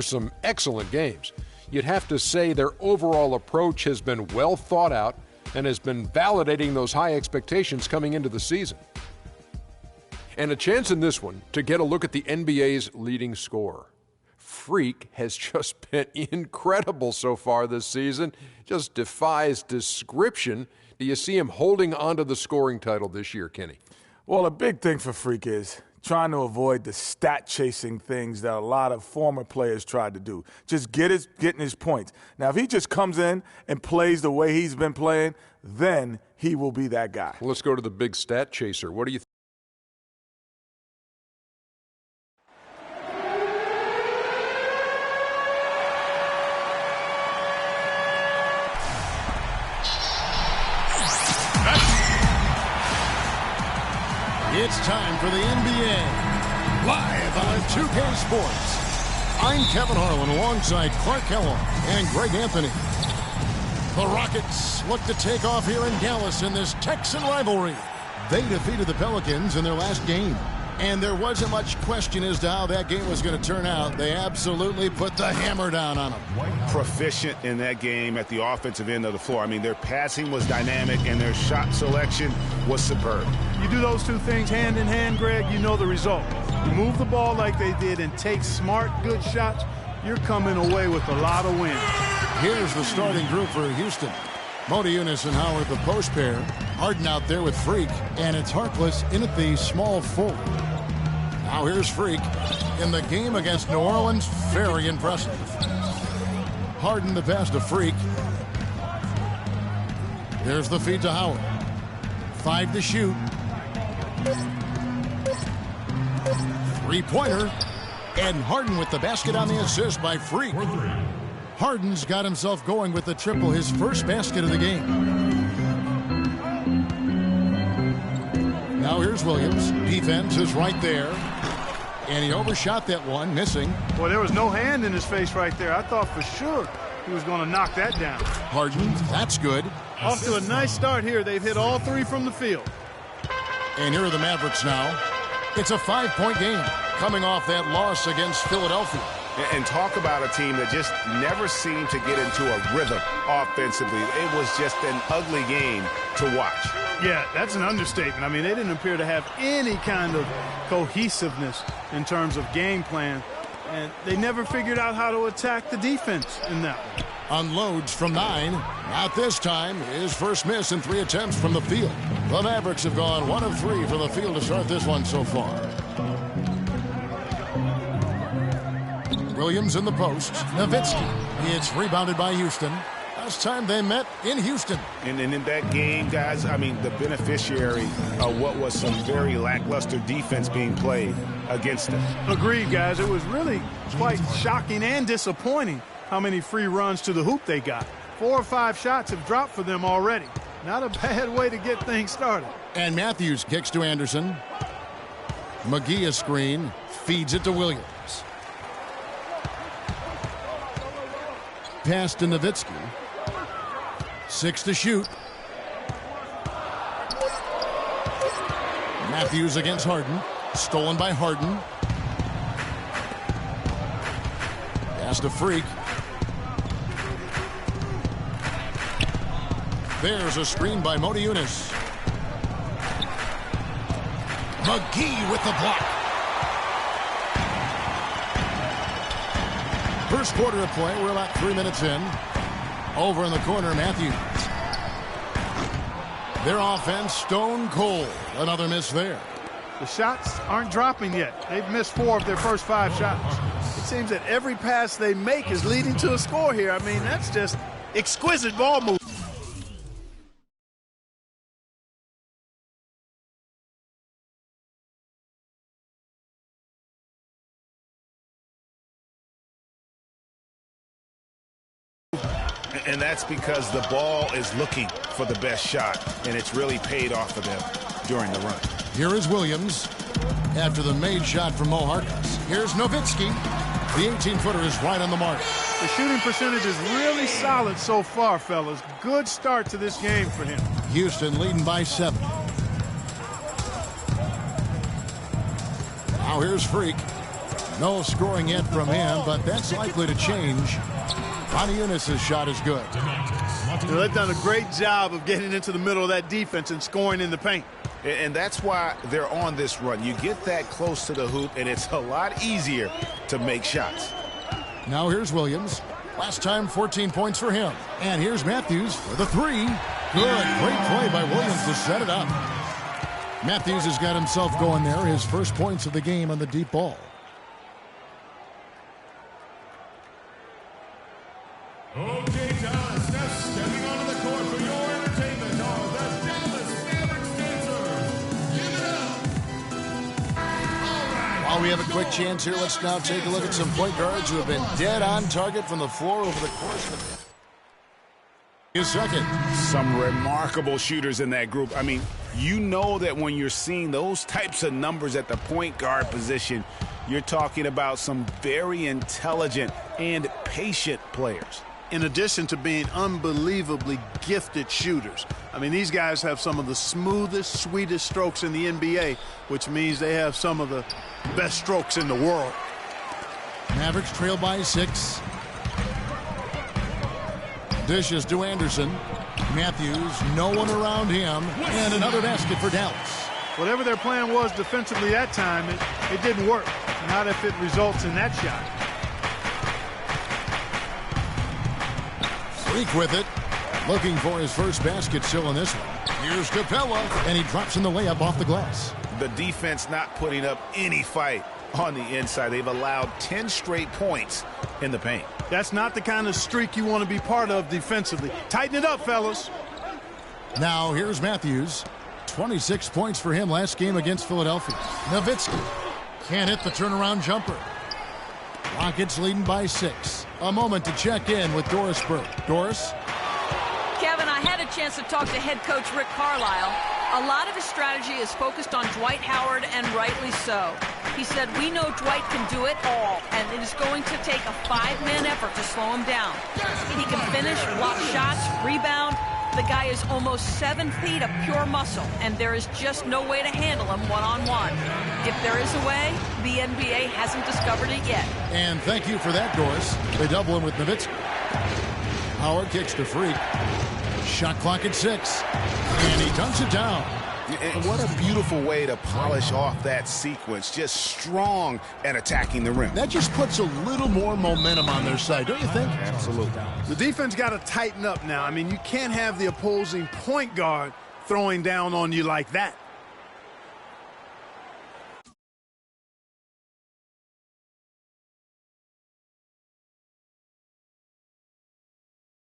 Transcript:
some excellent games. You'd have to say their overall approach has been well thought out and has been validating those high expectations coming into the season. And a chance in this one to get a look at the NBA's leading scorer. Freak has just been incredible so far this season. Just defies description. Do you see him holding onto the scoring title this year, Kenny? Well, a big thing for Freak is trying to avoid the stat-chasing things that a lot of former players tried to do. Just getting his points. Now, if he just comes in and plays the way he's been playing, then he will be that guy. Well, let's go to the big stat chaser. What do you think? It's time for the NBA, live on 2K Sports. I'm Kevin Harlan alongside Clark Kellogg and Greg Anthony. The Rockets look to take off here in Dallas in this Texan rivalry. They defeated the Pelicans in their last game, and there wasn't much question as to how that game was going to turn out. They absolutely put the hammer down on them. Proficient in that game at the offensive end of the floor. I mean, their passing was dynamic, and their shot selection was superb. You do those two things hand in hand, Greg, you know the result. You move the ball like they did and take smart, good shots, you're coming away with a lot of wins. Here's the starting group for Houston. Modiunas and Howard, the post pair. Harden out there with Freak, and it's Harkless in at the small forward. Now here's Freak in the game against New Orleans. Very impressive. Harden the pass to Freak. There's the feed to Howard. 5 to shoot. Three-pointer. And Harden with the basket on the assist by Freak. Harden's got himself going with the triple, his first basket of the game. Now here's Williams. Defense is right there. And he overshot that one, missing. Well, there was no hand in his face right there. I thought for sure he was going to knock that down. Harden, that's good. Off to a nice start here. They've hit all 3 from the field. And here are the Mavericks now. It's a 5-point game coming off that loss against Philadelphia. And talk about a team that just never seemed to get into a rhythm offensively. It was just an ugly game to watch. Yeah, that's an understatement. I mean, they didn't appear to have any kind of cohesiveness in terms of game plan, and they never figured out how to attack the defense in that one. Unloads from 9. Not this time. His first miss in 3 attempts from the field. The Mavericks have gone 1 of 3 from the field to start this one so far. Williams in the post. Nowitzki. It's rebounded by Houston. Last time they met in Houston. And in that game, guys, I mean, the beneficiary of what was some very lackluster defense being played against them. Agreed, guys. It was really quite shocking and disappointing how many free runs to the hoop they got. 4 or 5 shots have dropped for them already. Not a bad way to get things started. And Matthews kicks to Anderson. McGee a screen. Feeds it to Williams. Pass to Nowitzki. 6 to shoot. Matthews against Harden. Stolen by Harden. Pass to Freak. There's a screen by Modiunas. McGee with the block. First quarter of play, we're about 3 minutes in. Over in the corner, Matthews. Their offense, stone cold. Another miss there. The shots aren't dropping yet. They've missed 4 of their first 5 shots. It seems that every pass they make is leading to a score here. I mean, that's just exquisite ball movement. And that's because the ball is looking for the best shot, and it's really paid off for them during the run. Here is Williams after the made shot from Mo Harkless. Here's Nowitzki. The 18-footer is right on the mark. The shooting percentage is really solid so far, fellas. Good start to this game for him. Houston leading by 7. Now here's Freak. No scoring yet from him, but that's likely to change. Eunice's shot is good. They've done a great job of getting into the middle of that defense and scoring in the paint. And that's why they're on this run. You get that close to the hoop, and it's a lot easier to make shots. Now here's Williams. Last time, 14 points for him. And here's Matthews for the three. Good. Great play by Williams to set it up. Matthews has got himself going there. His first points of the game on the deep ball. Okay, Dallas, now stepping onto the court for your entertainment are the Dallas Mavericks dancers. Give it up. All right. While we have a quick chance here, let's now take a look at some point guards who have been dead on target from the floor over the course of the second. Some remarkable shooters in that group. I mean, you know that when you're seeing those types of numbers at the point guard position, you're talking about some very intelligent and patient players. In addition to being unbelievably gifted shooters. I mean, these guys have some of the smoothest, sweetest strokes in the NBA, which means they have some of the best strokes in the world. Mavericks trail by 6. Dishes to Anderson. Matthews, no one around him, and another basket for Dallas. Whatever their plan was defensively that time, it didn't work. Not if it results in that shot. Freak with it. Looking for his first basket still in this one. Here's Capella, and he drops in the layup off the glass. The defense not putting up any fight on the inside. They've allowed 10 straight points in the paint. That's not the kind of streak you want to be part of defensively. Tighten it up, fellas. Now here's Matthews. 26 points for him last game against Philadelphia. Nowitzki can't hit the turnaround jumper. Rockets leading by 6. A moment to check in with Doris Burke. Doris? Kevin, I had a chance to talk to head coach Rick Carlisle. A lot of his strategy is focused on Dwight Howard, and rightly so. He said, we know Dwight can do it all, and it is going to take a 5-man effort to slow him down. He can finish, block shots, rebound. The guy is almost 7 feet of pure muscle, and there is just no way to handle him one-on-one. If there is a way, the NBA hasn't discovered it yet. And thank you for that, Doris. They double him with Nowitzki. Howard kicks to Freak. Shot clock at 6. And he dunks it down. And what a beautiful way to polish off that sequence. Just strong at attacking the rim. That just puts a little more momentum on their side, don't you think? Absolutely. The defense got to tighten up now. I mean, you can't have the opposing point guard throwing down on you like that.